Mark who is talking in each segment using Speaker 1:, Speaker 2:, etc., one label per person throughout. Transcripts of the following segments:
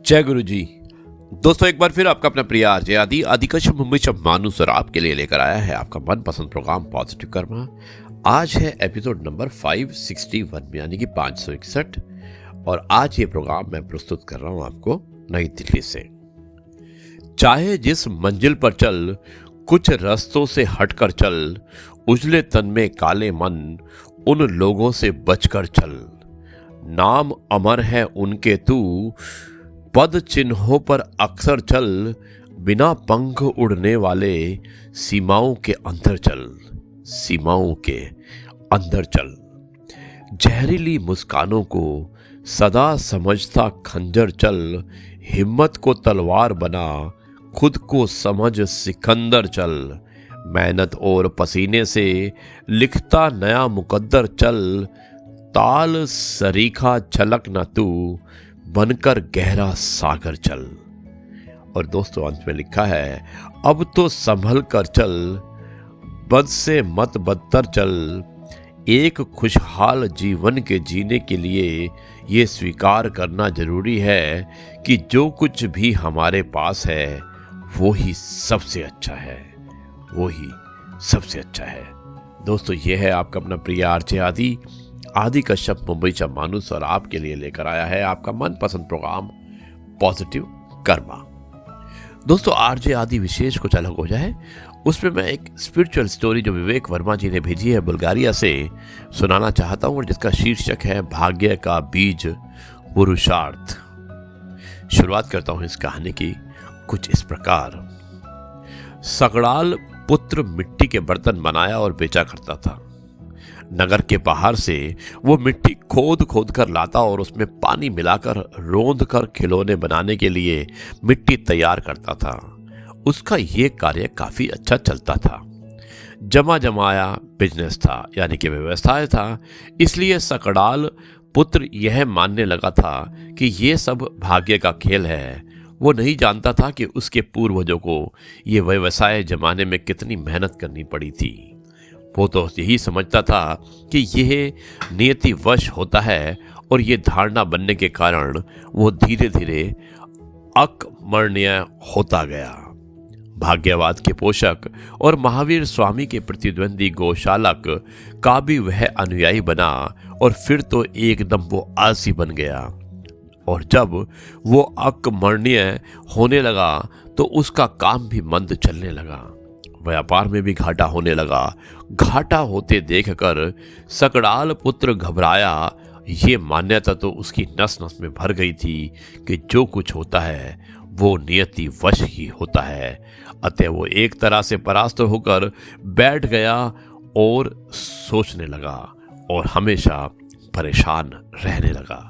Speaker 1: जय गुरु जी। दोस्तों, एक बार फिर आपका अपना प्रिय आरजे आदि कश्यप मुंबई से मानुस और आपके लिए लेकर आया है आपका मनपसंद प्रोग्राम पॉजिटिव कर्मा। आज है एपिसोड नंबर 561 यानी कि 561 और आज ये प्रोग्राम मैं प्रस्तुत कर रहा हूं आपको नई दिल्ली से। चाहे जिस मंजिल पर चल, कुछ रास्तों से हटकर चल, उजले तन में काले मन, उन लोगों से बचकर चल। नाम अमर है उनके, तू पद चिन्हों पर अक्सर चल, बिना पंख उड़ने वाले सीमाओं के अंदर चल, सीमाओं के अंदर चल। जहरीली मुस्कानों को सदा समझता खंजर चल, हिम्मत को तलवार बना, खुद को समझ सिकंदर चल। मेहनत और पसीने से लिखता नया मुकद्दर चल, ताल सरीखा छलक न तू, बनकर गहरा सागर चल। और दोस्तों, अंत में लिखा है, अब तो संभल कर चल, बद से मत बदतर चल। एक खुशहाल जीवन के जीने के लिए ये स्वीकार करना जरूरी है कि जो कुछ भी हमारे पास है वो ही सबसे अच्छा है, वो ही सबसे अच्छा है। दोस्तों, ये है आपका अपना प्रिय आरजे आदि कश्यप मुंबई से मानुस और आपके लिए लेकर आया है आपका मनपसंद प्रोग्राम पॉजिटिव कर्मा। दोस्तों, आरजे आदि विशेष कुछ अलग हो जाए उसमें मैं एक स्पिरिचुअल स्टोरी जो विवेक वर्मा जी ने भेजी है बुल्गारिया से सुनाना चाहता हूं और जिसका शीर्षक है भाग्य का बीज पुरुषार्थ। शुरुआत करता हूं इस कहानी की कुछ इस प्रकार। सकड़ाल पुत्र मिट्टी के बर्तन बनाया और बेचा करता था। नगर के बाहर से वो मिट्टी खोद खोद कर लाता और उसमें पानी मिलाकर रोंद कर खिलौने बनाने के लिए मिट्टी तैयार करता था। उसका ये कार्य काफी अच्छा चलता था। जमा जमाया बिजनेस था, यानी कि व्यवसाय था। इसलिए सकड़ाल पुत्र यह मानने लगा था कि ये सब भाग्य का खेल है। वो नहीं जानता था कि उसके पूर्वजों को ये व्यवसाय जमाने में कितनी मेहनत करनी पड़ी थी। वो तो यही समझता था कि यह नियतिवश होता है और ये धारणा बनने के कारण वो धीरे धीरे अकर्मण्य होता गया। भाग्यवाद के पोषक और महावीर स्वामी के प्रतिद्वंदी गोशालक का भी वह अनुयायी बना और फिर तो एकदम वो आलसी बन गया। और जब वो अकर्मण्य होने लगा तो उसका काम भी मंद चलने लगा। व्यापार में भी घाटा होने लगा। घाटा होते देखकर सकड़ाल पुत्र घबराया। ये मान्यता तो उसकी नस नस में भर गई थी कि जो कुछ होता है वो नियति वश ही होता है। अतः वो एक तरह से परास्त होकर बैठ गया और सोचने लगा और हमेशा परेशान रहने लगा।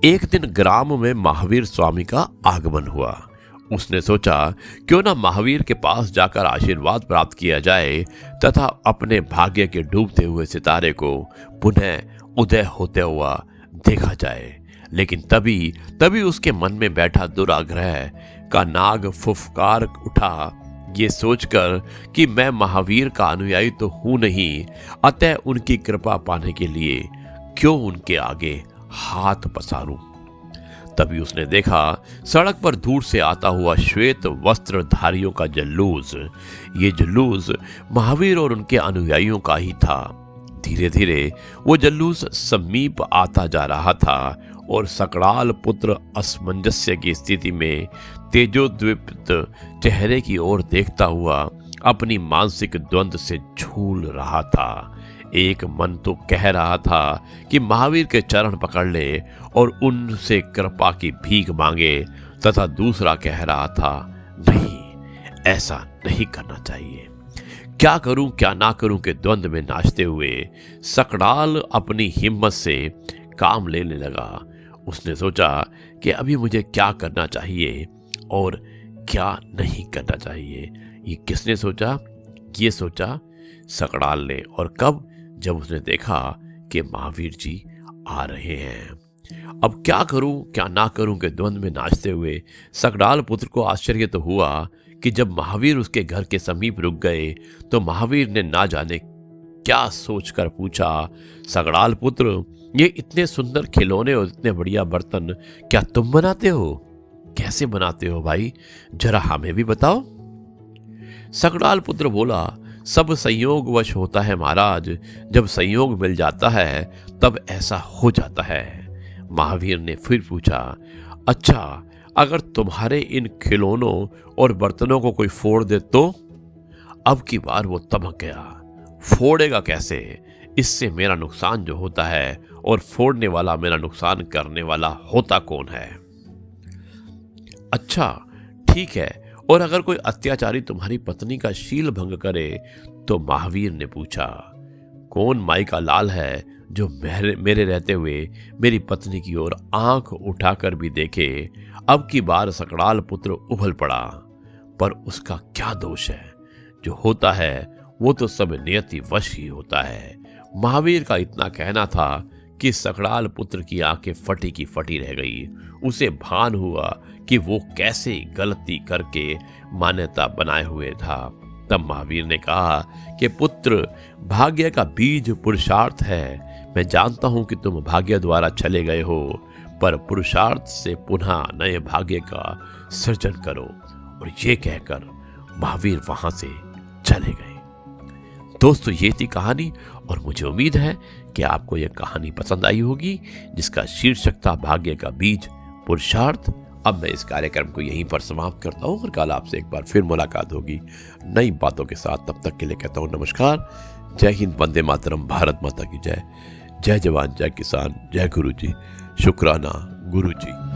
Speaker 1: एक दिन ग्राम में महावीर स्वामी का आगमन हुआ। उसने सोचा, क्यों ना महावीर के पास जाकर आशीर्वाद प्राप्त किया जाए तथा अपने भाग्य के डूबते हुए सितारे को पुनः उदय होते हुआ देखा जाए। लेकिन तभी उसके मन में बैठा दुराग्रह का नाग फुफकार उठा, ये सोचकर कि मैं महावीर का अनुयायी तो हूं नहीं, अतः उनकी कृपा पाने के लिए क्यों उनके आगे हाथ पसारूं। तभी उसने देखा सड़क पर दूर से आता हुआ श्वेत वस्त्रधारियों का जुलूस। ये जुलूस महावीर और उनके अनुयायियों का ही था। धीरे धीरे वो जुलूस समीप आता जा रहा था और सकड़ाल पुत्र असमंजस्य की स्थिति में तेजोद्दीप्त चेहरे की ओर देखता हुआ अपनी मानसिक द्वंद्व से झूल रहा था। एक मन तो कह रहा था कि महावीर के चरण पकड़ ले और उनसे कृपा की भीख मांगे, तथा दूसरा कह रहा था, नहीं, ऐसा नहीं करना चाहिए। क्या करूं क्या ना करूं के द्वंद्व में नाचते हुए सकड़ाल अपनी हिम्मत से काम लेने लगा। उसने सोचा कि अभी मुझे क्या करना चाहिए और क्या नहीं करना चाहिए। ये किसने सोचा? ये सोचा सकड़ाल ने। और कब? जब उसने देखा कि महावीर जी आ रहे हैं। अब क्या करूं क्या ना करूं के द्वंद्व में नाचते हुए सकड़ाल पुत्र को आश्चर्य तो हुआ कि जब महावीर उसके घर के समीप रुक गए तो महावीर ने ना जाने क्या सोचकर पूछा, सकड़ाल पुत्र, ये इतने सुंदर खिलौने और इतने बढ़िया बर्तन क्या तुम बनाते हो? कैसे बनाते हो भाई, जरा हमें भी बताओ। सकड़ाल पुत्र बोला, सब संयोगवश होता है महाराज, जब संयोग मिल जाता है तब ऐसा हो जाता है। महावीर ने फिर पूछा, अच्छा अगर तुम्हारे इन खिलौनों और बर्तनों को कोई फोड़ दे तो? अब की बार वो तमक गया, फोड़ेगा कैसे, इससे मेरा नुकसान जो होता है और फोड़ने वाला मेरा नुकसान करने वाला होता कौन है? अच्छा ठीक है, और अगर कोई अत्याचारी तुम्हारी पत्नी का शील भंग करे तो? महावीर ने पूछा, कौन माई का लाल है जो मेरे रहते हुए मेरी पत्नी की ओर आंख उठाकर भी देखे? अब की बार सकड़ाल पुत्र उभल पड़ा, पर उसका क्या दोष है, जो होता है वो तो सब नियति वश ही होता है। महावीर का इतना कहना था कि सकड़ाल पुत्र की आंखें फटी की फटी रह गई। उसे भान हुआ कि वो कैसे गलती करके मान्यता बनाए हुए था। तब महावीर ने कहा कि पुत्र, भाग्य का बीज पुरुषार्थ है। मैं जानता हूं कि तुम भाग्य द्वारा चले गए हो, पर पुरुषार्थ से पुनः नए भाग्य का सृजन करो। और ये कहकर महावीर वहां से चले गए। दोस्तों, ये थी कहानी और मुझे उम्मीद है कि आपको यह कहानी पसंद आई होगी, जिसका शीर्षक था भाग्य का बीज पुरुषार्थ। अब मैं इस कार्यक्रम को यहीं पर समाप्त करता हूँ और कल आपसे एक बार फिर मुलाकात होगी नई बातों के साथ। तब तक के लिए कहता हूँ नमस्कार, जय हिंद, वंदे मातरम, भारत माता की जय। जय जवान, जय किसान, जय गुरु जी, शुक्राना गुरु जी।